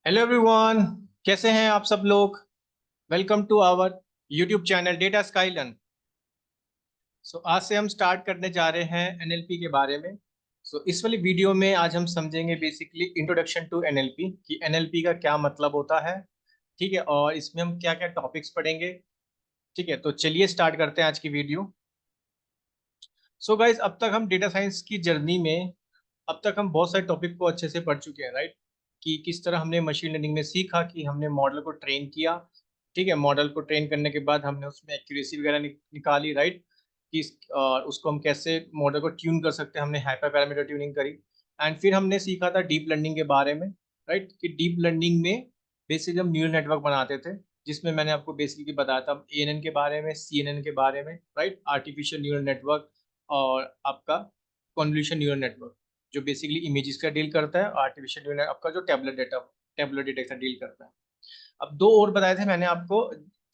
Hello everyone, कैसे हैं आप सब लोग। Welcome to our YouTube channel Data Skylon. आज से हम स्टार्ट करने जा रहे हैं एनएलपी के बारे में। इस वाली वीडियो में आज हम समझेंगे बेसिकली इंट्रोडक्शन टू एनएलपी कि एनएलपी का क्या मतलब होता है। ठीक है, और इसमें हम क्या क्या टॉपिक्स पढ़ेंगे। ठीक है, तो चलिए स्टार्ट करते हैं आज की वीडियो। गाइज, अब तक हम डेटा साइंस की जर्नी में अब तक हम बहुत सारे टॉपिक को अच्छे से पढ़ चुके हैं, राइट। कि किस तरह हमने मशीन लर्निंग में सीखा कि हमने मॉडल को ट्रेन किया। ठीक है, मॉडल को ट्रेन करने के बाद हमने उसमें एक्यूरेसी वगैरह निकाली, राइट। कि उसको हम कैसे मॉडल को ट्यून कर सकते हैं, हमने हाइपर पैरामीटर ट्यूनिंग करी। एंड फिर हमने सीखा था डीप लर्निंग के बारे में, राइट। कि डीप लर्निंग में बेसिकली हम न्यूरल नेटवर्क बनाते थे, जिसमें मैंने आपको बेसिकली बताया था एएनएन के बारे में, सीएनएन के बारे में, राइट। आर्टिफिशियल न्यूरल नेटवर्क और आपका कॉन्वोल्यूशन न्यूरल नेटवर्क, जो बेसिकली इमेजेस का डील करता है। आर्टिफिशियल न्यूरल आपका जो टेबलेट डेटा का डील करता है। अब दो और बताए थे मैंने आपको,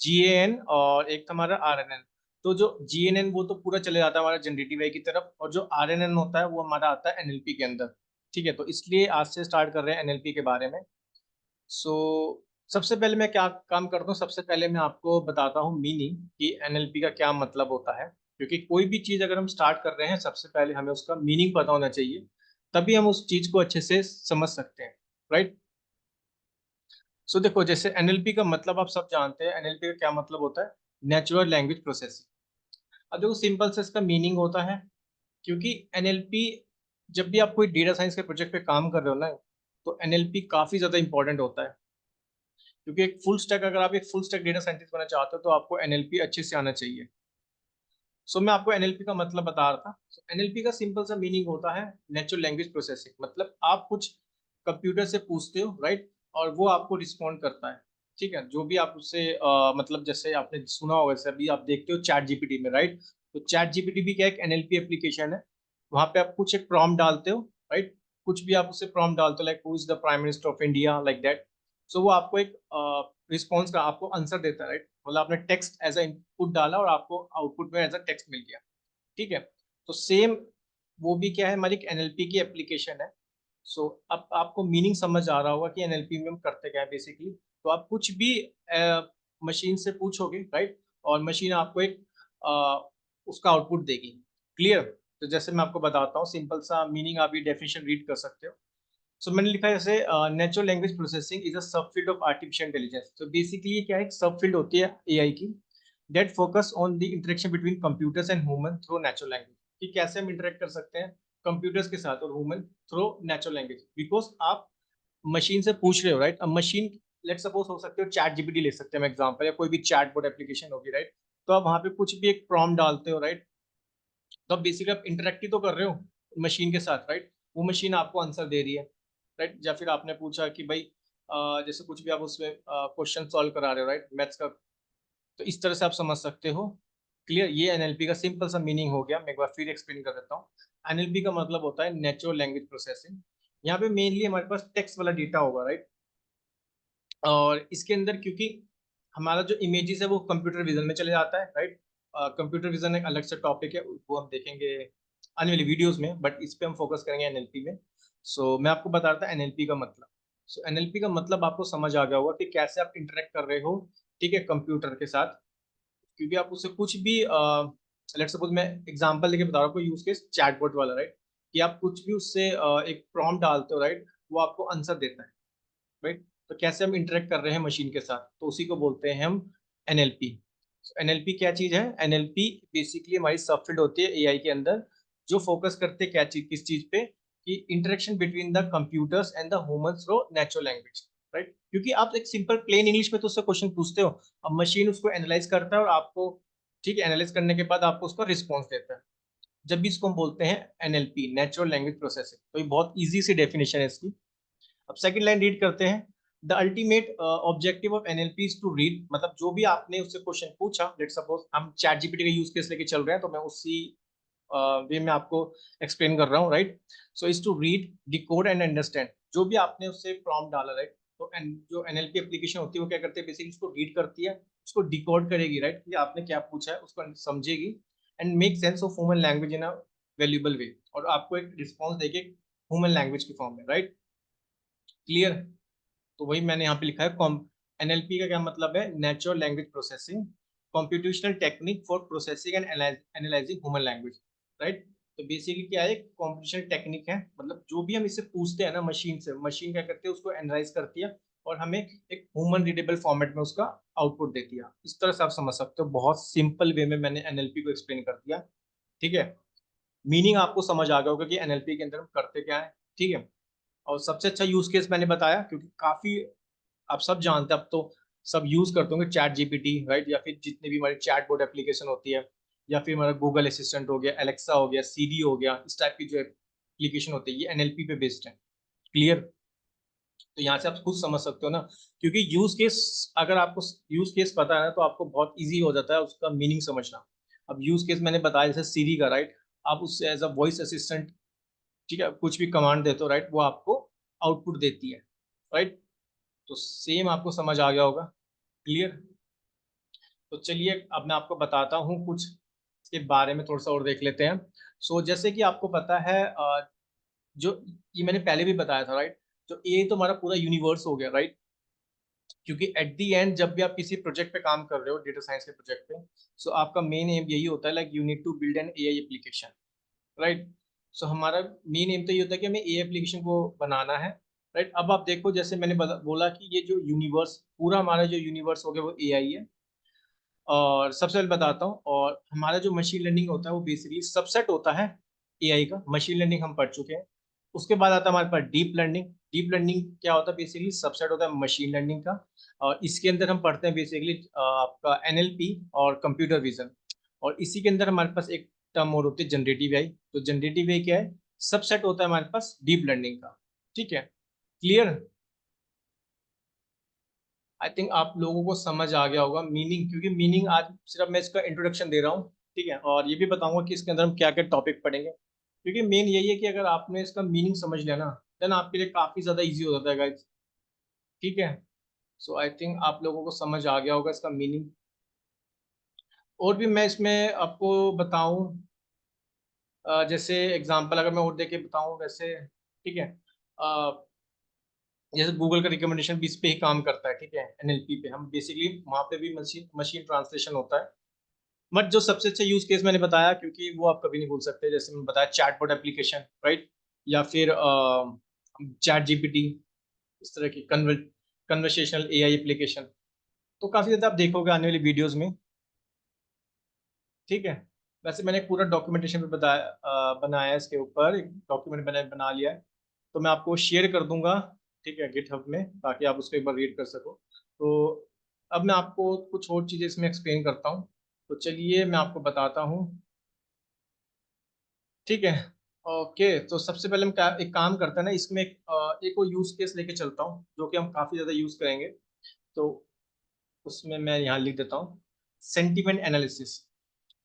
जीएएन और एक था हमारा आरएनएन। तो जो जीएनएन वो तो पूरा चले जाता है हमारा जनरेटिव एआई की तरफ, और जो आरएनएन होता है वो हमारा आता है एनएलपी के अंदर। ठीक है, तो इसलिए आज से स्टार्ट कर रहे हैं एनएलपी के बारे में। सो सबसे पहले मैं क्या काम करता हूँ, सबसे पहले मैं आपको बताता हूँ मीनिंग कि एनएलपी का क्या मतलब होता है। क्योंकि कोई भी चीज़ अगर हम स्टार्ट कर रहे हैं, सबसे पहले हमें उसका मीनिंग पता होना चाहिए, तभी हम उस चीज़ को अच्छे से समझ सकते हैं, राइट। देखो, जैसे एनएलपी का मतलब आप सब जानते हैं, एनएलपी का क्या मतलब होता है, नेचुरल लैंग्वेज प्रोसेसिंग। अब देखो सिंपल से इसका मीनिंग होता है, क्योंकि एनएलपी, जब भी आप कोई डेटा साइंस के प्रोजेक्ट पे काम कर रहे हो ना, तो एनएलपी काफ़ी ज़्यादा इंपॉर्टेंट होता है। क्योंकि एक फुल स्टैक, अगर आप एक फुल स्टैक डेटा साइंटिस्ट बनना चाहते हो तो आपको एनएलपी अच्छे से आना चाहिए। मैं आपको एनएलपी का मतलब बता रहा था। एनएलपी का सिंपल सा मीनिंग होता है नेचुरल लैंग्वेज प्रोसेसिंग। मतलब आप कुछ कंप्यूटर से पूछते हो, राइट, और वो आपको रिस्पॉन्ड करता है। ठीक है, जो भी आप उससे मतलब जैसे आपने सुना होगा, जैसे अभी आप देखते हो चैट जीपीटी में, राइट। तो चैट जीपीटी भी क्या एक एनएलपी एप्लीकेशन है। वहां पे आप कुछ एक प्रॉम्प्ट डालते हो, राइट। कुछ भी आप उससे प्रॉम्प्ट डालते हो, like who is the prime minister of India, like that. वो आपको एक रिस्पॉन्स का आपको आंसर देता है, राइट। मतलब आपने टेक्स्ट एज अ इनपुट डाला और आपको आउटपुट में एज अ टेक्स्ट मिल गया। ठीक है, तो सेम वो भी क्या है, हमारी एक एनएलपी की एप्लीकेशन है। अब आपको मीनिंग समझ आ रहा होगा कि एनएलपी में हम करते क्या है बेसिकली। तो आप कुछ भी मशीन से पूछोगे, राइट, और मशीन आपको एक उसका आउटपुट देगी। क्लियर। तो जैसे मैं आपको बताता हूँ सिंपल सा मीनिंग, आप ये डेफिनेशन रीड कर सकते हो। मैंने लिखा है जैसे natural language processing is a subfield of artificial intelligence. तो बेसिकली ये क्या है, एक सबफील्ड होती है एआई की, that focus on the interaction between computers and human through natural language. कि कैसे हम इंटरेक्ट कर सकते हैं कंप्यूटर्स के साथ और human through natural language. Because आप मशीन से पूछ रहे हो, राइट। अब मशीन, लेट सपोज हो सकते हो चैट जीपीटी ले सकते हैं एग्जाम्पल, या कोई भी चैट बोर्ड एप्लीकेशन होगी, राइट। तो आप वहाँ पे कुछ भी एक प्रॉम्प्ट डालते हो, राइट। तो आप बेसिकली आप इंटरेक्ट ही तो कर रहे हो मशीन के साथ, राइट। वो मशीन आपको आंसर दे रही है, राइट। या फिर आपने पूछा कि भाई जैसे कुछ भी आप उसमें क्वेश्चन सॉल्व करा रहे हो, राइट, मैथ्स का। तो इस तरह से आप समझ सकते हो। क्लियर, ये एनएलपी का सिंपल सा मीनिंग हो गया। मैं एक बार फिर एक्सप्लेन कर देता हूँ। एनएलपी का मतलब होता है नेचुरल लैंग्वेज प्रोसेसिंग। यहाँ पे मेनली हमारे पास टेक्स्ट वाला डेटा होगा, राइट। और इसके अंदर क्योंकि हमारा जो इमेजेस है वो कंप्यूटर विजन में चले जाता है, राइट। कंप्यूटर विजन एक अलग से टॉपिक है, वो हम देखेंगे आने वाली वीडियोस में, बट इस पे हम फोकस करेंगे एनएलपी में। मैं आपको बता रहा था एनएलपी का मतलब। एनएलपी का मतलब आपको समझ आ गया होगा कि कैसे आप इंटरेक्ट कर रहे हो, ठीक है, कंप्यूटर के साथ। क्योंकि आप उससे कुछ भी लेट सपोज मैं एग्जांपल लेके बता रहा हूँ, कोई यूज केस चैटबॉट वाला, राइट। कि आप कुछ भी उससे एक प्रॉम्प्ट डालते हो, राइट, वो आपको आंसर देता है, राइट। तो कैसे हम इंटरेक्ट कर रहे हैं मशीन के साथ, तो उसी को बोलते हैं हम एनएलपी। एनएलपी क्या चीज है, एनएलपी बेसिकली हमारी सबफील्ड होती है एआई के अंदर, जो फोकस करते हैं क्या चीज, किस चीज पे, कि interaction between the computers and the humans through natural language, right. क्योंकि आप एक सिंपल प्लेन इंग्लिश में तो उससे क्वेश्चन पूछते हो, अब मशीन उसको एनालाइज करता है और आपको, ठीक है, एनालाइज करने के बाद आपको उसका रिस्पॉन्स देता है। जब भी इसको हम बोलते हैं एनएलपी, नेचुरल लैंग्वेज प्रोसेसिंग। तो ये बहुत ईजी सी डेफिनेशन है इसकी। अब सेकंड लाइन रीड करते हैं। The ultimate objective of NLP is to read. मतलब जो भी आपने उससे क्वेश्चन पूछा, लेट सपोज हम चैट जीपीटी का यूज केस लेके चल रहे हैं, तो मैं उसी वे में आपको एक्सप्लेन कर रहा हूँ, right. Is to read, decode and understand. जो भी आपने उससे प्रॉम्प्ट डाला, राइट। तो जो एनएलपी एप्लीकेशन होती है वो क्या करती है, बेसिकली उसको रीड करती है, उसको डिकोड करेगी, राइट, कि आपने क्या पूछा है उसको समझेगी, and make sense of human language in a valuable way, और आपको एक रिस्पॉन्स देगी ह्यूमन लैंग्वेज की फॉर्म में, राइट। क्लियर। तो वही मैंने यहाँ पे लिखा है। एनएलपी का क्या मतलब है? Natural language processing, computational technique for processing and analysing human language, right. तो बेसिकली क्या है? कंप्यूटेशनल टेक्निक है, मतलब जो भी हम इससे पूछते हैं ना मशीन से, मशीन क्या करती है उसको एनालाइज करती है और हमें एक ह्यूमन रीडेबल फॉर्मेट में उसका आउटपुट देती है। इस तरह से आप समझ सकते हो, बहुत सिंपल वे में मैंने एनएलपी को एक्सप्लेन कर दिया, ठीक है। मीनिंग आपको समझ आ गया होगा कि एनएलपी के अंदर हम करते क्या है, ठीक है। और सबसे अच्छा यूज केस मैंने बताया, क्योंकि काफी आप सब जानते हैं, अब तो सब यूज करते होंगे चैट जीपीटी, राइट, या फिर जितने भी हमारे चैट बोर्ड एप्लीकेशन होती है, या फिर हमारा गूगल असिस्टेंट हो गया, एलेक्सा हो गया, सीडी हो गया, इस टाइप की जो एप्लीकेशन होती है ये एनएलपी पे बेस्ड है। क्लियर? तो यहाँ से आप खुद समझ सकते हो ना, क्योंकि यूज केस, अगर आपको यूज केस पता है ना तो आपको बहुत इजी हो जाता है उसका मीनिंग समझना। अब यूज केस मैंने बताया जैसे सीरी का, राइट, आप उससे एज अ वॉइस असिस्टेंट, ठीक है, कुछ भी कमांड देते हो, राइट, वो आपको आउटपुट देती है, राइट। तो सेम आपको समझ आ गया होगा। क्लियर? तो चलिए अब मैं आपको बताता हूँ कुछ इसके बारे में, थोड़ा सा और देख लेते हैं। जैसे कि आपको पता है, जो ये मैंने पहले भी बताया था, राइट, जो ए तो हमारा पूरा यूनिवर्स हो गया, राइट। क्योंकि एट दी एंड जब भी आप किसी प्रोजेक्ट पे काम कर रहे हो, डेटा साइंस के प्रोजेक्ट पे, आपका मेन एम यही होता है, like you need to build an AI application, right. हमारा मेन एम तो ये होता है कि हमें ए एप्लीकेशन को बनाना है, राइट। अब आप देखो, जैसे मैंने बोला कि ये जो यूनिवर्स, पूरा हमारा जो यूनिवर्स हो गया वो एआई है। और सबसे पहले बताता हूँ, और हमारा जो मशीन लर्निंग होता है वो बेसिकली सबसेट होता है एआई का। मशीन लर्निंग हम पढ़ चुके हैं। उसके बाद आता है हमारे पास डीप लर्निंग। डीप लर्निंग क्या होता है? बेसिकली सबसेट होता है मशीन लर्निंग का। और इसके अंदर हम पढ़ते हैं बेसिकली आपका एनएलपी और कंप्यूटर विजन। और इसी के अंदर हमारे पास एक टर्म और होती है जनरेटिव एआई। तो जनरेटिव एआई क्या है? सबसेट होता है हमारे पास डीप लर्निंग का, ठीक है। क्लियर? आई थिंक आप लोगों को समझ आ गया होगा मीनिंग, क्योंकि मीनिंग आज सिर्फ मैं इसका इंट्रोडक्शन दे रहा हूँ, ठीक है। और ये भी बताऊंगा कि इसके अंदर हम क्या क्या टॉपिक पढ़ेंगे, क्योंकि मेन यही है कि अगर आपने इसका मीनिंग समझ लिया ना, देन आपके लिए काफी ज्यादा इजी हो जाता है गाइस, ठीक है। आई थिंक आप लोगों को समझ आ गया होगा इसका मीनिंग। और भी मैं इसमें आपको बताऊं, जैसे एग्जांपल अगर मैं और देके बताऊं वैसे, ठीक है। जैसे गूगल का रिकमेंडेशन भी इस पे ही काम करता है, ठीक है, एनएलपी पे। हम बेसिकली वहाँ पे भी मशीन मशीन ट्रांसलेशन होता है। बट जो सबसे अच्छा यूज केस मैंने बताया, क्योंकि वो आप कभी नहीं भूल सकते, जैसे मैंने बताया चैटबॉट एप्लीकेशन, राइट, या फिर चैट जीपीटी, इस तरह की कन्वर्सेशनल एआई एप्लीकेशन। तो काफी ज्यादा आप देखोगे आने वाली वीडियोस में, ठीक है। वैसे मैंने एक पूरा डॉक्यूमेंटेशन भी बताया, बनाया है इसके ऊपर, एक डॉक्यूमेंट बना लिया है। तो मैं आपको शेयर कर दूंगा, ठीक है, गिटहब में, ताकि आप उसको एक बार रीड कर सको। तो अब मैं आपको कुछ और चीज़ें इसमें एक्सप्लेन करता हूँ। तो चलिए मैं आपको बताता हूँ, ठीक है। ओके, तो सबसे पहले हम एक काम करते हैं ना, इसमें एक और यूज केस लेके चलता हूँ जो कि हम काफ़ी ज़्यादा यूज़ करेंगे। तो उसमें मैं यहाँ लिख देता हूँ, सेंटिमेंट एनालिसिस।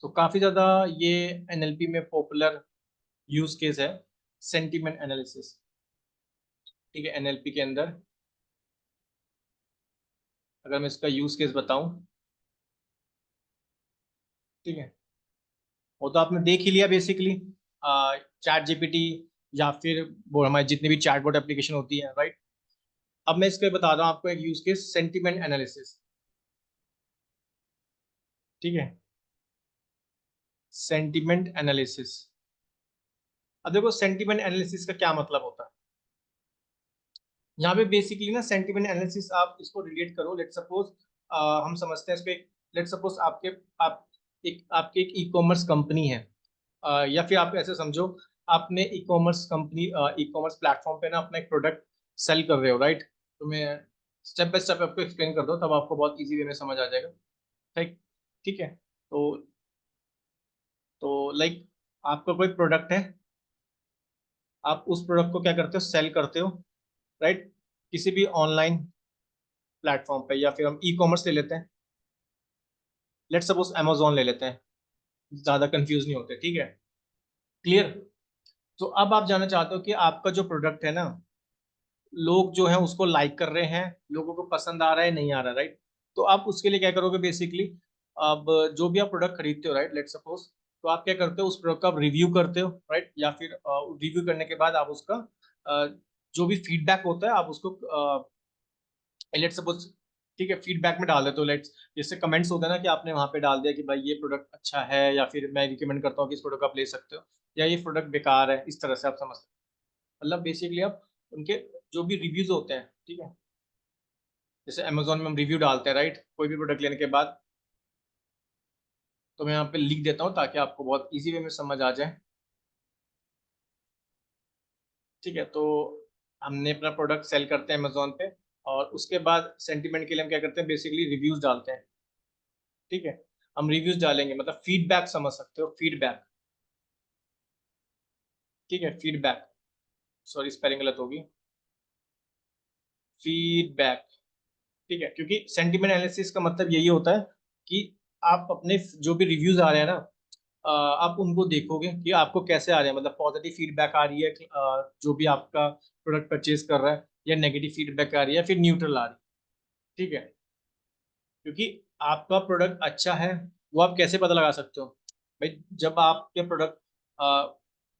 तो काफ़ी ज़्यादा ये एनएलपी में पॉपुलर यूज केस है, सेंटिमेंट एनालिसिस, ठीक है। एनएलपी के अंदर अगर मैं इसका यूज केस बताऊं, ठीक है, वो तो आपने देख ही लिया बेसिकली, चैट जीपीटी, या फिर वो हमारे जितने भी चैटबॉट एप्लीकेशन होती है, राइट। अब मैं इसके बता रहा हूँ आपको एक यूज केस, सेंटिमेंट एनालिसिस, ठीक है। Sentiment analysis. अब देखो सेंटिमेंट एनालिसिस का क्या मतलब होता है। यहाँ पे बेसिकली ना सेंटिमेंट एनालिसिस, आप इसको रिलेट करो, लेट सपोज हम समझते हैं इसको एक, लेट सपोज आपके एक ई कॉमर्स कंपनी है, या फिर आप ऐसे समझो, आपने e commerce company, e commerce platform पे ना अपना एक प्रोडक्ट सेल कर रहे हो, राइट। तो मैं स्टेप बाय स्टेप आपको एक्सप्लेन कर दो, तब आपको बहुत इजी वे में समझ आ जाएगा, ठीक, ठीक है। तो लाइक आपका कोई प्रोडक्ट है, आप उस प्रोडक्ट को क्या करते हो? सेल करते हो, राइट, किसी भी ऑनलाइन प्लेटफॉर्म पे, या फिर हम ई कॉमर्स ले लेते हैं, लेट सपोज अमेजोन ले लेते हैं, ज्यादा कंफ्यूज नहीं होते, ठीक है। क्लियर? तो अब आप जानना चाहते हो कि आपका जो प्रोडक्ट है ना, लोग जो है उसको लाइक कर रहे हैं, लोगों को पसंद आ रहा है नहीं आ रहा, राइट। तो आप उसके लिए क्या करोगे बेसिकली, अब जो भी आप प्रोडक्ट खरीदते हो, राइट, लेट सपोज, तो आप क्या करते हो? उस प्रोडक्ट का आप रिव्यू करते हो, राइट, या फिर रिव्यू करने के बाद आप उसका जो भी फीडबैक होता है आप उसको लेट्स सपोज, ठीक है, फीडबैक में डाल देते हो, लेट्स जैसे कमेंट्स होते हैं ना कि आपने वहां पे डाल दिया कि भाई ये प्रोडक्ट अच्छा है, या फिर मैं रिकमेंड करता हूँ कि इस प्रोडक्ट आप ले सकते हो, या ये प्रोडक्ट बेकार है, इस तरह से आप समझ सकते हो। मतलब बेसिकली आप उनके जो भी रिव्यूज होते हैं, ठीक है, जैसे अमेजोन में हम रिव्यू डालते हैं राइट, कोई भी प्रोडक्ट लेने के बाद, तो मैं यहाँ पे लिख देता हूँ ताकि आपको बहुत इजी वे में समझ आ जाए। ठीक है, तो हमने अपना प्रोडक्ट सेल करते हैं अमेजोन पे, और उसके बाद सेंटीमेंट के लिए हम क्या करते हैं, बेसिकली रिव्यूज डालते हैं। ठीक है, हम रिव्यूज डालेंगे, मतलब फीडबैक समझ सकते हो, फीडबैक। ठीक है, फीडबैक, सॉरी स्पेलिंग गलत होगी, फीडबैक। ठीक है, क्योंकि सेंटीमेंट एनालिसिस का मतलब यही होता है कि आप अपने जो भी रिव्यूज आ रहे हैं ना, आप उनको देखोगे कि आपको कैसे आ रहे हैं, मतलब पॉजिटिव फीडबैक आ रही है कि, जो भी आपका प्रोडक्ट परचेज कर रहा है, या नेगेटिव फीडबैक आ रही है, या फिर न्यूट्रल आ रही है। ठीक है, क्योंकि आपका प्रोडक्ट अच्छा है वो आप कैसे पता लगा सकते हो, भाई जब आपके प्रोडक्ट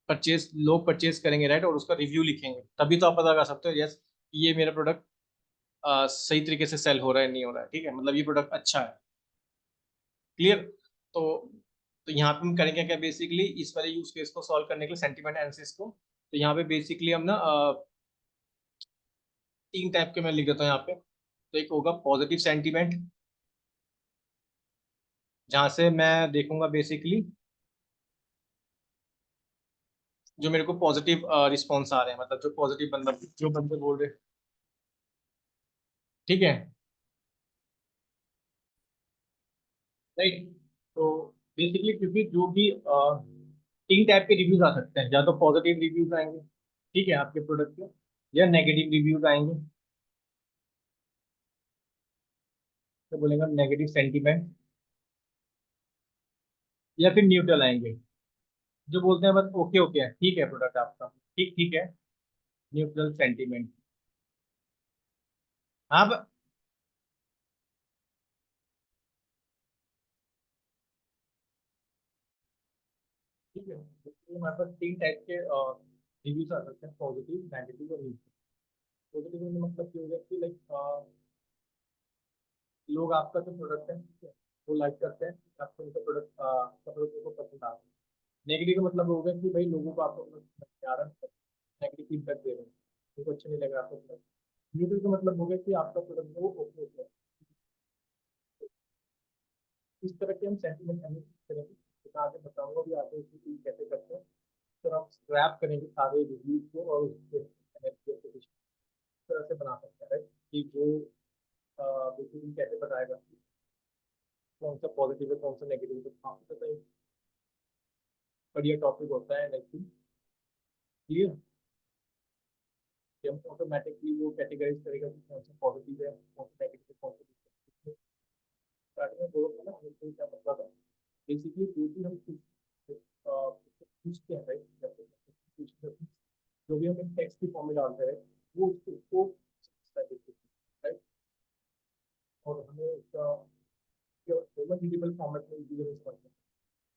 परचेज लोग परचेज करेंगे राइट, और उसका रिव्यू लिखेंगे, तभी तो आप पता लगा सकते हो यस ये मेरा प्रोडक्ट सही तरीके से सेल हो रहा है नहीं हो रहा है। ठीक है, मतलब ये प्रोडक्ट अच्छा है। क्लियर। तो तो यहाँ पे हम करेंगे क्या, बेसिकली इस वाले यूज केस को सॉल्व करने के लिए, सेंटीमेंट एनालिसिस को, तो यहाँ पे बेसिकली हम ना तीन टाइप के मैं लिख देता हूँ यहाँ पे। तो एक होगा पॉजिटिव सेंटीमेंट, जहाँ से मैं देखूंगा बेसिकली जो मेरे को पॉजिटिव रिस्पॉन्स आ रहे हैं, मतलब जो पॉजिटिव बंदा जो बंदे बोल रहे हैं। ठीक है, राइट। तो बेसिकली क्योंकि जो भी तीन टाइप के रिव्यूज आ सकते हैं, या तो पॉजिटिव रिव्यूज आएंगे, ठीक है, आपके प्रोडक्ट के, या नेगेटिव रिव्यूज आएंगे, तो बोलेंगे नेगेटिव सेंटीमेंट, या फिर न्यूट्रल आएंगे, जो बोलते हैं बस ओके ओके है, ठीक है प्रोडक्ट आपका, ठीक ठीक है, न्यूट्रल सेंटीमेंट। अब ठीक है, तो हमारे पास तीन टाइप के रिव्यूज आ सकते हैं, पॉजिटिव, नेगेटिव और न्यूट्रल। पॉजिटिव में मतलब ये हो गया कि लाइक लोग आपका जो प्रोडक्ट है, ठीक है, वो लाइक करते हैं, आपको उनका प्रोडक्ट का प्रोडक्ट को पसंद आ रहा है। नेगेटिव का मतलब हो गया कि भाई लोगों को आपका प्रोडक्ट पसंद आ रहा है, नेगेटिव फीडबैक दे रहे हैं, उनको अच्छा नहीं लगा आपका प्रोडक्ट। न्यूट्रल का मतलब हो गया कि आपका प्रोडक्ट वो ओके ओके है। इस तरह के हम सेंटीमेंट एनालिसिस करेंगे, तो मैं आगे बताऊंगा भी आगे इसकी कैसे करते हैं। तो हम स्क्रैप करेंगे सारे रिव्यूज को, और उसके एनालिसिस इस तरह से बना सकते हैं right? कि जो बेसिकली कैसे बताएगा कौन सा पॉजिटिव है कौन सा नेगेटिव है, काफी तो बढ़िया टॉपिक होता है एनालिसिस। क्लियर, कि हम ऑटोमेटिकली वो कैटेगराइज करेगा कि कौन सा पॉजिटिव है कौन सा नेगेटिव है कौन सा। स्टार्टिंग में बोलो ना हमें क्या मतलब है, बेसिकली जो भी हम पूछते हैं राइट, जो भी हम टेक्स्ट की फॉर्म में डालते हैं वो उसको राइट, और हमें उसका ह्यूमन रीडेबल फॉर्मेट में यूज करते हैं।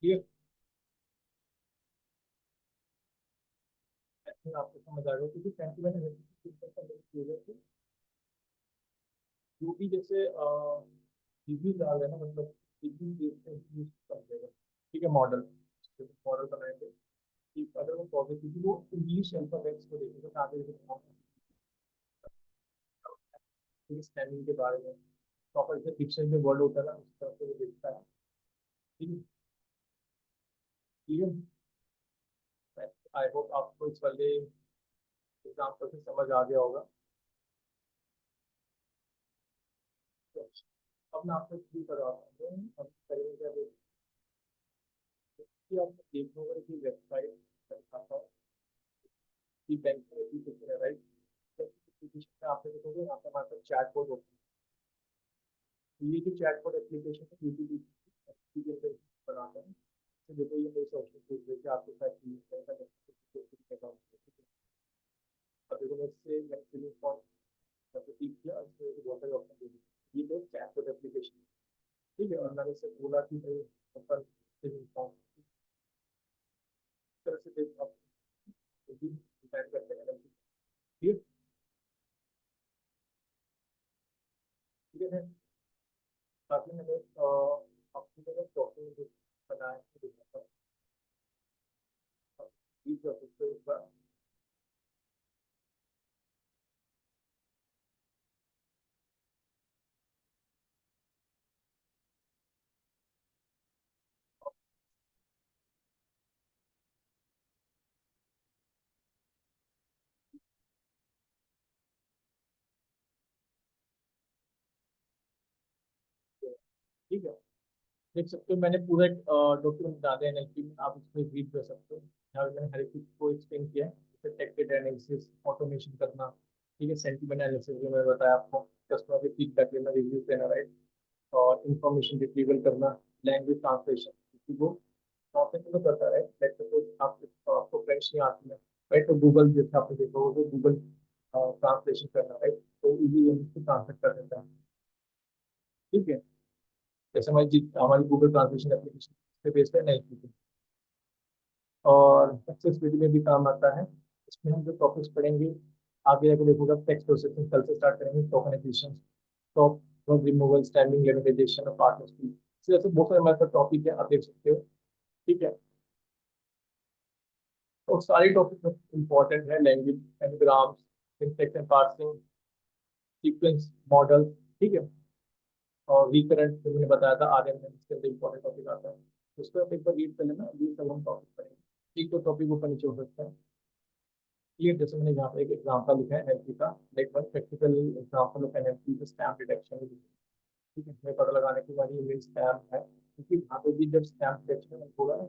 क्लियर, आई थिंक आपको समझ आ गया, क्योंकि सेंटीमेंट एनालिसिस जो भी जैसे रिव्यूज आ रहे हैं ना, मतलब रिव्यू देखते हैं यूज कर देगा। ठीक है, मॉडल मॉडल बनाएंगे कि अगर वो पॉजिटिव वो इंग्लिश अल्फाबेट्स को देखेगा, तो आगे स्पेलिंग के बारे में प्रॉपर से डिक्शनरी में वर्ड होता है ना, उस तरह से वो देखता है। ठीक है, ठीक है, आई होप आपको इस वाले एग्जाम्पल से समझ आ गया होगा। तो अब मैं आपको शुरू करवाता हूँ, हम करेंगे क्या, कि आपको देखना होगा कि वेबसाइट दिखाता हूँ कि बैंकिंग एप्लीकेशन है राइट। एप्लीकेशन में आप देखोगे यहाँ पे हमारे पास चैट बोर्ड होता है, ये जो चैट बोर्ड एप्लीकेशन है यूट्यूब बनाते हैं। तो देखो ये मेरे ऑप्शन पूछ रहे थे आपके साथ यूज करेगा, अब देखो मैं इससे मैं फिलिंग फॉर्म जैसे क्लिक किया, इसमें बहुत सारे ऑप्शन दे दिए, ये तो चैट बोर्ड एप्लीकेशन। ठीक है, और मैंने इससे बोला कि भाई ओपन फिलिंग फॉर्म, इस तरह से देख आप डिजाइन करते हैं। ठीक ठीक है। बाकी मैंने अपनी जगह डॉक्यूमेंट बनाया है, दिखाता हूँ। ये प्रोसेस को एक बार ठीक है। देख सकते हो मैंने पूरा डॉक्यूमेंट बना दिया एनएलपी में, आप इसमें रीड कर सकते हो। यहाँ पे मैंने हर एक चीज को एक्सप्लेन किया है, जैसे टेक्स्ट डेटा एनालिसिस, ऑटोमेशन करना, ठीक है, सेंटीमेंट एनालिसिस जो मैंने बताया आपको, कस्टमर के फीडबैक लेना, रिव्यू देना, राइट, और इंफॉर्मेशन रिट्रीवल करना, लैंग्वेज ट्रांसलेशन, क्योंकि वो ट्रांसलेशन तो करता है, राइट। सपोज आपको फ्रेंच नहीं आती है, राइट, तो गूगल जैसे आपने देखा होगा, गूगल ट्रांसलेशन करना, राइट, तो इजी से ट्रांसलेट कर देता है। ठीक है, जैसे हमारी गूगल ट्रांसलेशन एप्लीकेशन पे बेस्ड है, नहीं ठीक है। और एक्सेसिबिलिटी में भी काम आता है। इसमें हम जो टॉपिक्स पढ़ेंगे, आगे जाकर देखोगे, टेक्स्ट प्रोसेसिंग कल से स्टार्ट करेंगे, टोकनाइजेशन, टॉप रिमूवल, स्टैंडिंग लेमिटाइजेशन और पार्टनर स्पीड, इस तरह से बहुत सारे हमारे पास टॉपिक है, आप देख सकते हो। ठीक है, तो सारी टॉपिक इंपॉर्टेंट है, language, ngrams, syntax and parsing, sequence model, ठीक है, और रिकरेंट जो मैंने बताया था आरएमएन, इसके अंदर इंपॉर्टेंट टॉपिक आता है। उसको आप एक बार रीड कर लेना, ये सब हम टॉपिक पढ़ेंगे। एक तो टॉपिक ऊपर नीचे हो सकता है। ये जैसे मैंने यहाँ पे एक एग्जांपल लिखा है एनएलपी का, like one practical example of NLP stamp detection. ठीक है, हमें पता लगाने की बारी ये स्टैम्प है, क्योंकि वहाँ पे भी जब स्टैम्प डिटेक्शन होगा ना,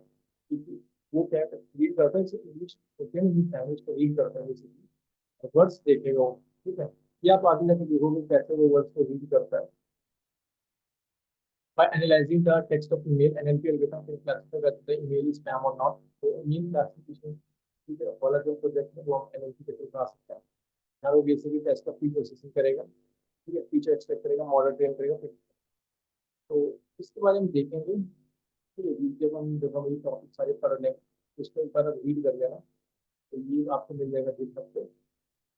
क्योंकि वो क्या रीड करता है, इंग्लिश इंग्लिश लैंग्वेज को रीड करता है बेसिकली, वर्ड्स देखेगा वो। ठीक है, ये आप आगे जाके देखोगे कैसे वो वर्ड्स को रीड करता है। By analyzing the text of email, NLP algorithm can classify whether the email is spam or not. तो email classification ठीक है, वाला जो प्रोजेक्ट है वो हम NLP के थ्रू बना सकते हैं। यहाँ वो बेसिकली टेस्ट का प्री प्रोसेसिंग करेगा, ठीक है, फीचर एक्सपेक्ट करेगा, मॉडल ट्रेन करेगा, फिर तो इसके बारे में देखेंगे। ठीक है, जब हम ये टॉपिक सारे पढ़ लें, उसको एक बार रीड कर लेना, तो ये आपको मिल जाएगा देख सकते हो।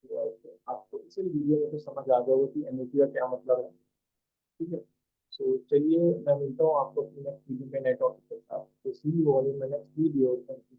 तो आपको इसी वीडियो में तो समझ आ जाएगा कि NLP का क्या मतलब है। ठीक है, सो चलिए मैं मिलता हूँ आपको अपनी नेक्स्ट वीडियो में नए टॉपिक के साथ। तो see you all in my next video. Thank you.